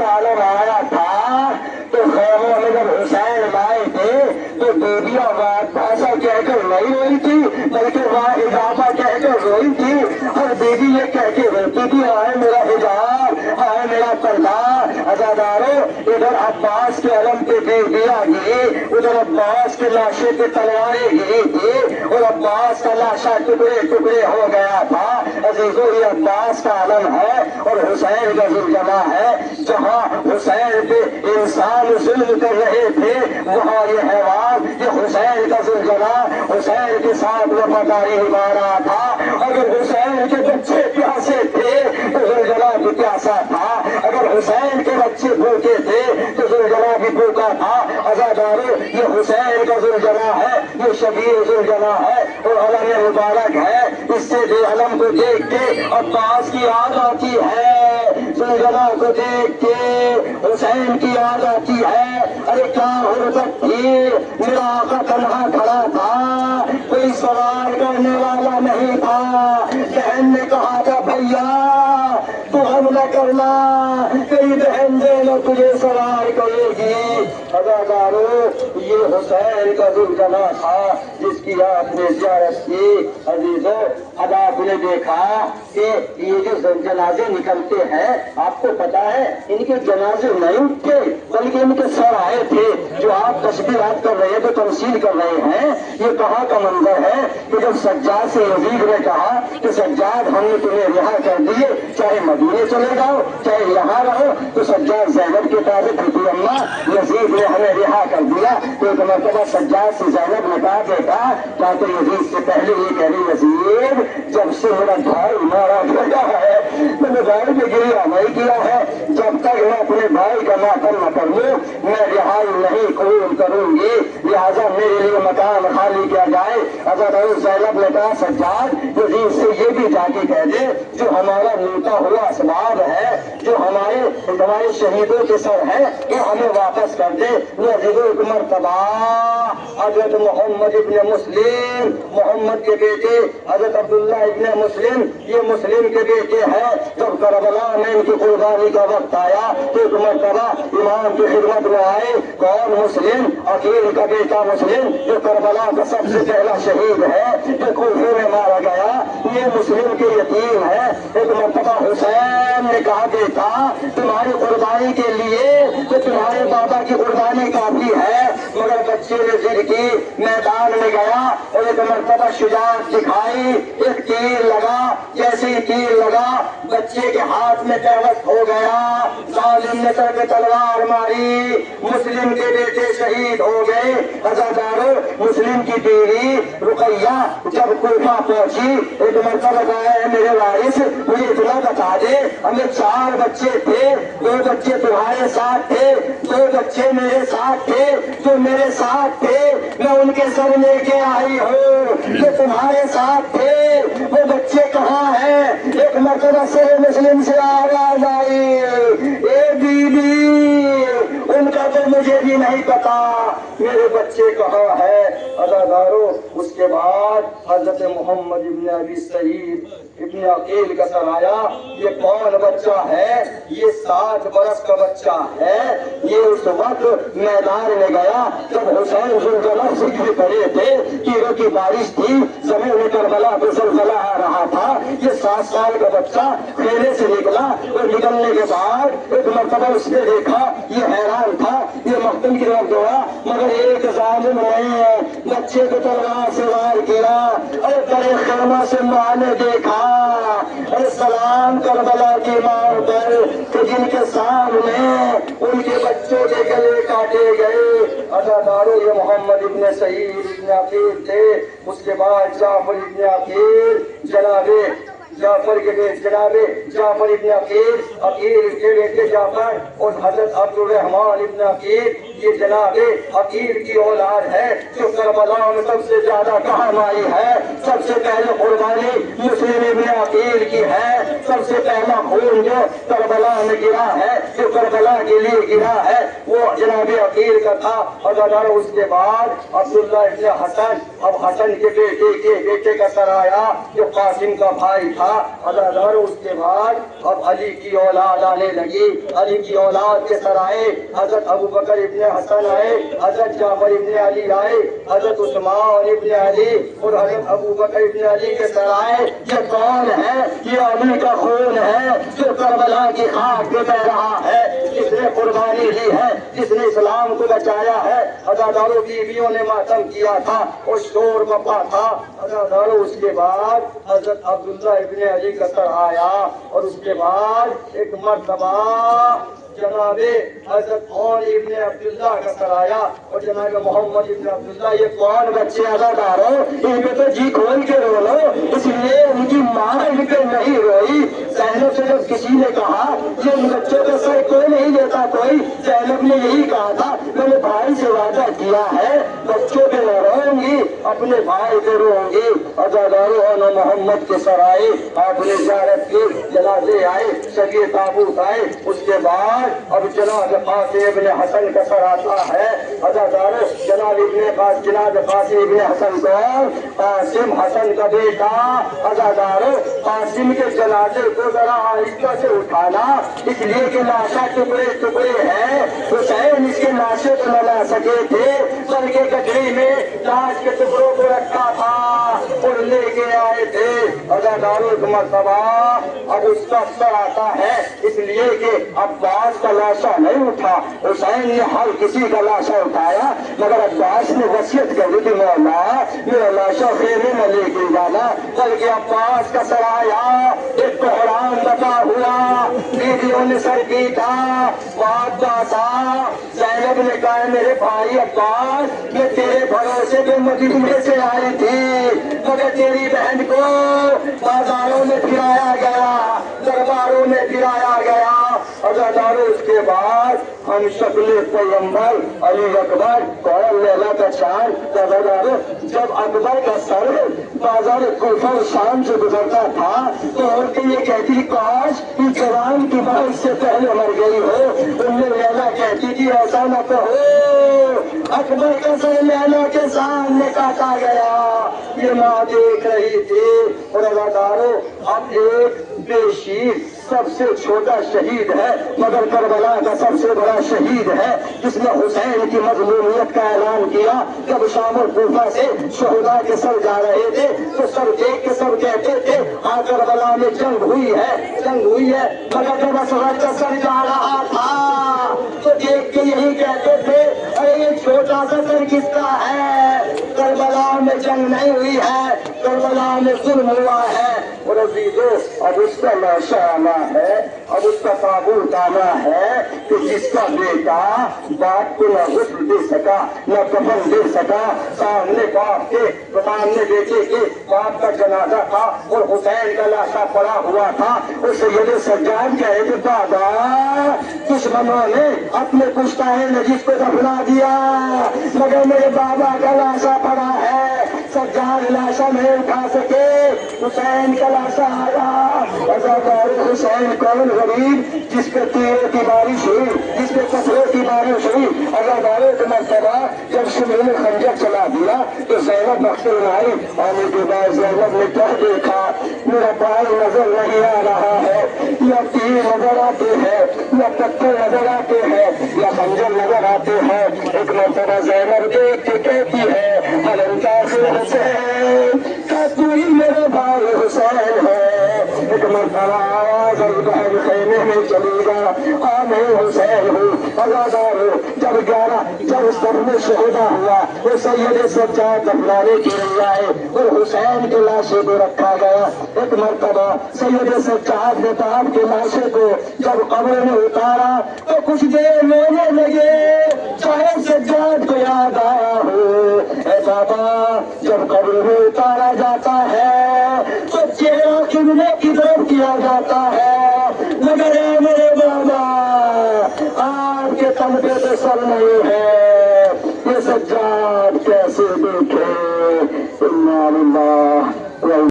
عالم آیا تھا تو خیموں میں جب حسین لائے تھے تو بیویاں بھاشا کہہ کر نہیں روئی تھی بلکہ وہاں اضافہ کہہ کر روئی تھی. ہر بیوی یہ کہہ کے روتی تھی آئے میرا حجاب آئے میرا پردہ. عزادارو ادھر عباس کے علم پہ بیویاں گری, ادھر عباس کے لاشے پہ تلواریں گری تھی اور عباس کا لاشا ٹکڑے ٹکڑے ہو گیا تھا. عزیزو یہ عباس کا علم ہے اور حسین کا زلزلہ ہے. جہاں حسین پہ انسان ظلم کر رہے تھے وہاں یہ حیوان یہ حسین کا زلزلہ حسین کے ساتھ وفاداری نبھا رہا تھا. اگر حسین کے بچے پیاسے تھے تو زلزلہ بھی پیاسا تھا, اگر حسین کے بچے بھوکے تھے تو زلزلہ بھی بھوکا تھا. عزادارو یہ حسین کا زلزلہ ہے, یہ شبیر زلزلہ ہے اور علم مبارک ہے. اس سے بے علم کو دیکھ کے عباس کی یاد آتی ہے, زلزلہ کو دیکھ کے حسین کی یاد آتی ہے. ارے کیا غربت تھی, میرا آقا تنہا کھڑا تھا, کوئی سوال کرنے والا نہیں تھا. بہن نے کہا تھا بھیا تو ہم نہ کرنا, تیری بہن جو نہ تجھے سوال کرے گی. عزادارو یہ حسین کا زلزلہ تھا جس کی آپ نے زیارت کی. عزیزو اب آپ نے دیکھا کہ یہ جو جنازے نکلتے ہیں آپ کو پتا ہے ان کے جنازے نہیں اٹھتے بلکہ ان کے سر آئے تھے. جو آپ تشبیہات کر رہے تھے تمثیل کر رہے ہیں یہ کہاں کا منظر ہے کہ جب سجاد سے یزید نے کہا کہ سجاد ہم نے تمہیں رہا کر دیے, چاہے مدینے چلے جاؤ چاہے یہاں رہو, تو سجاد زینب کے پاس تھی اما یزید نے ہمیں رہا کر دیا. تو ایک مرتبہ سجاد سے زینب نے کہا بیٹا کیا تو یزید سے پہلے یہ کہہ رہی یزید جب سے میرا بھائی مارا گیا ہے میں نے بھائی پہ گریا نہیں کیا ہے, جب تک میں اپنے بھائی کا ماتم نہ کر لوں میں رہائی نہیں قبول کروں گی, لہٰذا میرے لیے مکان خالی کیا جائے. عزادارو زینب نے کہا سجاد یزید سے یہ بھی جا کے کہہ دے جو ہمارا لوٹا ہوا اسباب ہے جو ہمارے شہیدوں کے سر ہے وہ ہمیں واپس کر دے. ایک مرتبہ حضرت محمد ابن مسلم محمد کے بیٹے حضرت عبداللہ ابن مسلم یہ مسلم کے بیٹے ہیں, جب کربلا میں ان کی قربانی کا وقت آیا تو ایک مرتبہ امام کی خدمت میں آئے. کون مسلم؟ عقیل کا بیٹا مسلم جو کربلا کا سب سے پہلا شہید ہے جو کوفے میں مارا گیا, یہ مسلم کے یتیم ہے. ایک مرتبہ حسین نے کہا بیٹا تمہاری قربانی کے لیے تو تمہارے بابا کی قربانی کافی ہے, مگر بچے نے ضد کی, میدان میں گیا اور ایک مرتبہ شجاعت دکھائی, ایک تیر لگا, جیسے ہی تیر لگا بچے کے ہاتھ میں پیوست ہو گیا, ظالم نے کر کے تلوار ماری, مسلم کے بیٹے شہید ہو گئے. عزادارو مسلم کی بیوی رقیہ جب کوفہ پہنچی ایک مرتبہ کہا ہے میرے وارث مجھے اتنا بتا دے ہمیں 4 بچے تھے, 2 بچے تمہارے ساتھ تھے 2 بچے میرے ساتھ تھے, جو میرے ساتھ تھے میں ان کے سر لے کے آئی ہوں, جو تمہارے ساتھ تھے وہ بچے کہاں ہیں. ایک مرتبہ سے مسلم سے آواز آئی اے بی بی ان کا تو مجھے بھی نہیں پتا میرے بچے کہاں ہے. عزادارو اس کے بعد حضرت محمد ابن ابی سعید ابن عقیل کا سر آیا. یہ کون بچہ ہے؟ یہ 7 برس کا بچہ ہے. یہ اس وقت میدان میں گیا جب حسین زلزلہ ذکر کرے تھے کیڑوں کی بارش تھی, زمین کربلا پہ زلزلہ آ رہا تھا. یہ 7 سال کا بچہ خیمے سے نکلا اور نکلنے کے بعد ایک مرتبہ اس نے دیکھا, یہ حیران تھا, یہ مقتل کی طرف دوڑا مگر ایک ظالم نہیں ہے, بچے کو تلوار سے وار کیا. ارے بڑے خیمہ سے ماں نے دیکھا, ارے سلام کربلا کی ماں پر کہ جن کے سامنے ان کے بچوں کے گلے کاٹے گئے. عزادارو یہ محمد ابن سعید ابن عقیل تھے. اس کے بعد جعفر ابن عقیل جعفر کے بیٹے جناب جعفر ابن عقیل کے بیٹے جعفر اور حضرت عبد الرحمن ابن عقیل یہ جناب عقیل کی اولاد ہے جو کربلا میں سب سے زیادہ کام آئی ہے. سب سے پہلے قربانی مسلم ابن عقیل کی ہے. سب سے پہلا خون جو کربلا میں گرا ہے, جو کربلا کے لیے گرا ہے, وہ جناب عقیل کا تھا. اور اس کے بعد عبداللہ ابن حسن, اب حسن کے بیٹے کا سرایا جو قاسم کا بھائی تھا. اور اس کے بعد اب علی کی اولاد آنے لگی. علی کی اولاد کے سرائے حضرت ابو بکر ابن حسن آئے, حضرت جعفر ابن علی آئے, حضرت عثمان ابن علی اور حضرت ابو بکر ابن علی کے سرائے. یہ کون ہے؟ یہ علی کا خون ہے جو کربلا کی خاک پہ بہ رہا ہے, جس نے قربانی لی ہے, جس نے اسلام کو بچایا ہے. اداداروں بیویوں نے ماتم کیا تھا اور شور بپا تھا. اداداروں اس کے بعد حضرت عبداللہ ابن علی کا سر آیا اور اس کے بعد ایک مرتبہ جناب حضرت عون ابن عبداللہ کا سرایا اور جناب محمد ابن عبداللہ. یہ کون بچے اداداروں, ان پہ تو جی کھول کے رو لو, اس لیے ان کی ماں ان پہ نہیں روئی. زینب سے جب کسی نے کہا کہ ان بچوں کا سر کوئی نہیں لیتا کوئی, زینب نے یہی کہا تھا میں نے بھائی سے وعدہ کیا ہے بچوں پہ نہ روؤں گی, اپنے بھائی پہ روؤں گی. اداداروں اور محمد کے سرائے آپ نے زیارت کی, جنازے آئے, سگے تابوت آئے. اس کے بعد اب جناب قاسم ابن حسن کا سر آتا ہے. اداداروں جناب قاسم ابن حسن کو, قاسم حسن کا بیٹا, اداداروں قاسم کے جنازے کو ذرا آہستہ سے اٹھانا, اس لیے کہ لاشا ٹکڑے ٹکڑے ہیں. حسین اس کے لاشے کو نہ لا سکے تھے, سر کے گٹری میں لاش کے ٹکڑوں کو رکھا تھا اور لے کے آئے تھے. اداداروں ایک مرتبہ اب اس کا سر آتا ہے, اس لیے کہ عباس کا لاشا نہیں اٹھا, حسین نے ہر کسی کا لاشا اٹھایا, مگر عباس نے وصیت کر دی کہ مولا میرا لاشا خیمے میں لے کے جانا. بلکہ عباس کا سر آیا, ایک کوہرام بتا ہوا, بیویوں نے سر پیٹا, بات تھا. زینب نے کہا میرے بھائی عباس میں تیرے بھروسے پہ مدینے سے آئی تھی, مگر تیری بہن کو بازاروں میں پھرایا گیا, درباروں میں پھرایا گیا. اداداروں اس کے بعد ہم شکل پیغمبر علی اکبر کون لیلا کا چاند. اداداروں جب اکبر کا سر بازار کوفہ اور شام سے گزرتا تھا تو عورتیں یہ کہتی کاش یہ جوان کی ماں اس سے پہلے مر گئی ہو. ان میں لیلا کہتی تھی ایسا نہ کہو, اکبر کا سر لیلا کے سامنے کاٹا گیا. یہ ماں دیکھ رہی تھی. اور اداداروں اب ایک بے شیر سب سے چھوٹا شہید ہے مگر کربلا کا سب سے بڑا شہید ہے, جس نے حسین کی مظلومیت کا اعلان کیا. جب شام اور کوفہ سے شہداء کے سر جا رہے تھے تو سر دیکھ کے سب کہتے تھے کربلا میں جنگ ہوئی ہے, جنگ ہوئی ہے. مگر جب اسود کا سر جا رہا تھا تو دیکھ کے یہی کہتے تھے ارے یہ چھوٹا سا سر کس کا ہے, کربلا میں جنگ نہیں ہوئی ہے, کربلا میں ظلم ہوا ہے. اور عزیزو اب اس کا لاشا آنا ہے, اب اس کا تابوت آنا ہے کہ جس کا بیٹا باپ کو نہ غسل دے سکا نہ کفن دے سکا. سامنے باپ کے سامنے بیٹے کے باپ کا جنازہ تھا اور حسین کا لاشا پڑا ہوا تھا. اور سید سجاد کہے کہ بابا دشمنوں نے اپنے پشتائے نجیب کو دفنا دیا مگر میرے بابا کا لاشا پڑا ہے. سجاد لاشا نہیں اٹھا سکے, حسین کا لاشا آیا. حسین کون غریب جس پہ تیروں کی بارش ہوئی, جس پہ پتھروں کی بارش ہوئی. اداداروں کے مرتبہ جب شمر نے خنجر چلا دیا تو زینب مقتول آئی. آنے کے بعد زینب نے کیا دیکھا, میرا بال نظر نہیں آ رہا ہے, یا تیر نظر آتے ہیں, یا پتھر نظر آتے ہیں, یا خنجر نظر آتے ہیں. ایک مرتبہ زینب دیکھ کے کہتی ہے حسین کا کوئی میرے بھائی حسین ہے. ایک مرتبہ آواز بہن خیمے میں چلی گا میں حسین ہوں. اداداروں جب سب میں شہدا ہوا وہ سید سجاد دفنانے کے لیے آئے اور حسین کے لاشے کو رکھا گیا. ایک مرتبہ سید سجاد نے باپ کے لاشے کو جب قبر میں اتارا تو کچھ دیر رونے لگے, چاہے سجاد کو یاد آیا ہو. اے بابا جب قبر میں اتارا جاتا ہے تو چہرہ قبلے کی طرف کیا جاتا ہے, مگر اے میرے بابا آپ کے تن پہ تو سر نہیں ہے, دیکھے انا للہ